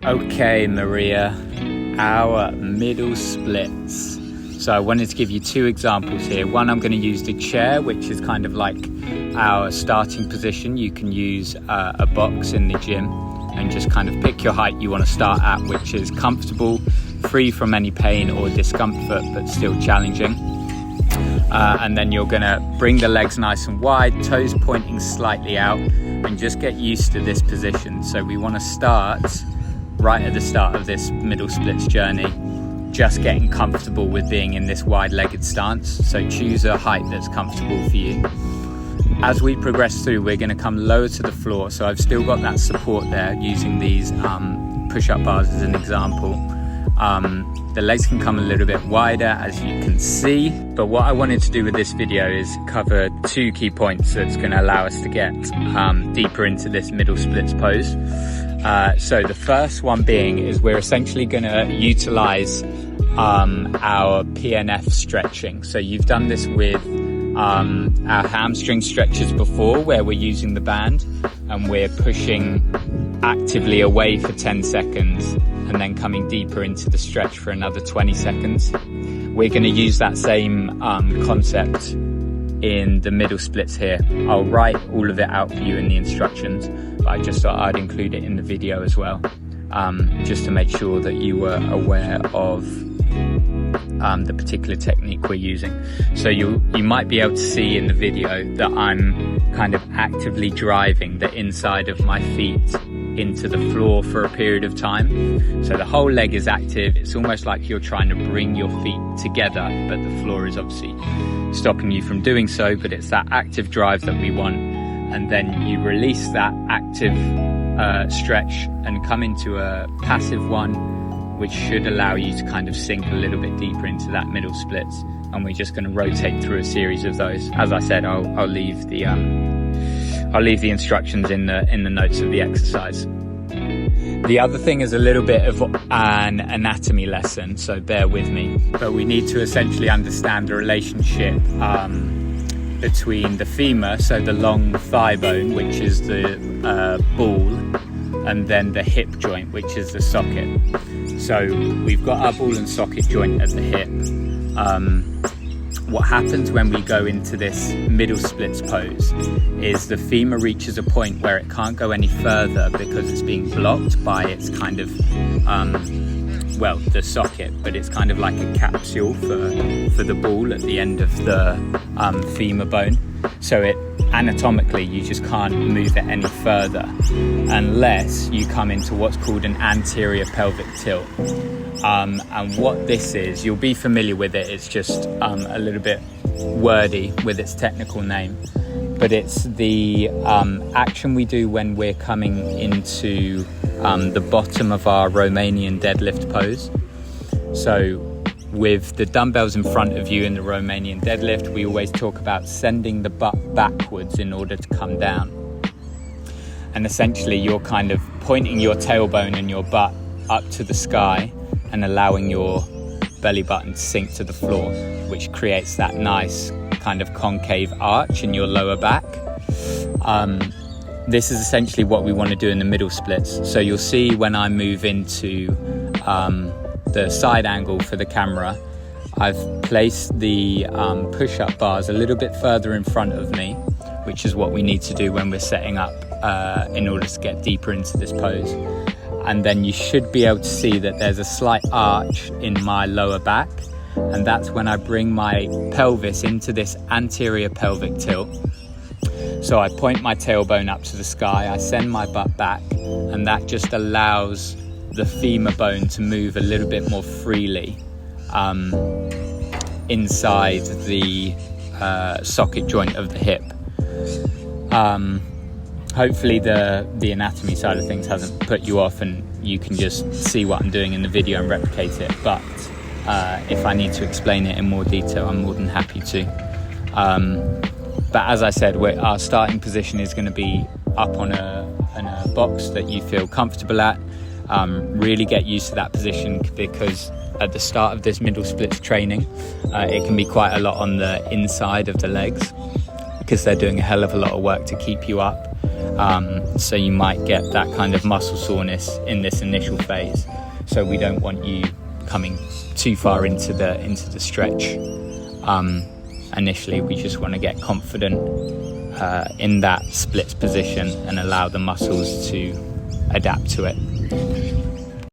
Okay, Maria, our middle splits. So I wanted to give you two examples here. One, I'm going to use the chair, which is kind of like our starting position. You can use a box in the gym and just kind of pick your height you want to start at, which is comfortable, free from any pain or discomfort, but still challenging. And then you're going to bring the legs nice and wide, toes pointing slightly out, and just get used to this position. So we want to start right at the start of this middle splits journey, just getting comfortable with being in this wide-legged stance. So choose a height that's comfortable for you. As we progress through, we're going to come lower to the floor. So I've still got that support there, using these push-up bars as an example. The legs can come a little bit wider, as you can see. But what I wanted to do with this video is cover two key points that's going to allow us to get deeper into this middle splits pose. So the first one being is we're essentially going to utilize our PNF stretching. So you've done this with our hamstring stretches before, where we're using the band and we're pushing actively away for 10 seconds and then coming deeper into the stretch for another 20 seconds. We're going to use that same concept in the middle splits here. I'll write all of it out for you in the instructions, but I just thought I'd include it in the video as well, just to make sure that you were aware of the particular technique we're using. So you might be able to see in the video that I'm kind of actively driving the inside of my feet into the floor for a period of time. So the whole leg is active. It's almost like you're trying to bring your feet together, but the floor is obviously stopping you from doing so. But it's that active drive that we want. And then you release that active stretch and come into a passive one, which should allow you to kind of sink a little bit deeper into that middle splits. And we're just going to rotate through a series of those. As I said, I'll leave the instructions in the notes of the exercise. The other thing is a little bit of an anatomy lesson, so bear with me. But we need to essentially understand the relationship between the femur, so the long thigh bone, which is the ball, and then the hip joint, which is the socket. So we've got our ball and socket joint at the hip. What happens when we go into this middle splits pose is the femur reaches a point where it can't go any further because it's being blocked by its kind of, the socket, but it's kind of like a capsule for the ball at the end of the femur bone. So it anatomically, you just can't move it any further unless you come into what's called an anterior pelvic tilt. And what this is, you'll be familiar with it. It's just a little bit wordy with its technical name, but it's the action we do when we're coming into the bottom of our Romanian deadlift pose. So with the dumbbells in front of you in the Romanian deadlift, we always talk about sending the butt backwards in order to come down. And essentially you're kind of pointing your tailbone and your butt up to the sky and allowing your belly button to sink to the floor, which creates that nice kind of concave arch in your lower back. This is essentially what we want to do in the middle splits. So you'll see when I move into the side angle for the camera, I've placed the push-up bars a little bit further in front of me, which is what we need to do when we're setting up in order to get deeper into this pose. And then you should be able to see that there's a slight arch in my lower back, and that's when I bring my pelvis into this anterior pelvic tilt. So I point my tailbone up to the sky, I send my butt back, and that just allows the femur bone to move a little bit more freely inside the socket joint of the hip. Hopefully the anatomy side of things hasn't put you off and you can just see what I'm doing in the video and replicate it. But if I need to explain it in more detail, I'm more than happy to. But as I said, our starting position is going to be up on a box that you feel comfortable at. Really get used to that position, because at the start of this middle splits training, it can be quite a lot on the inside of the legs, because they're doing a hell of a lot of work to keep you up. So you might get that kind of muscle soreness in this initial phase. So we don't want you coming too far into the stretch. Initially, we just want to get confident in that splits position and allow the muscles to adapt to it.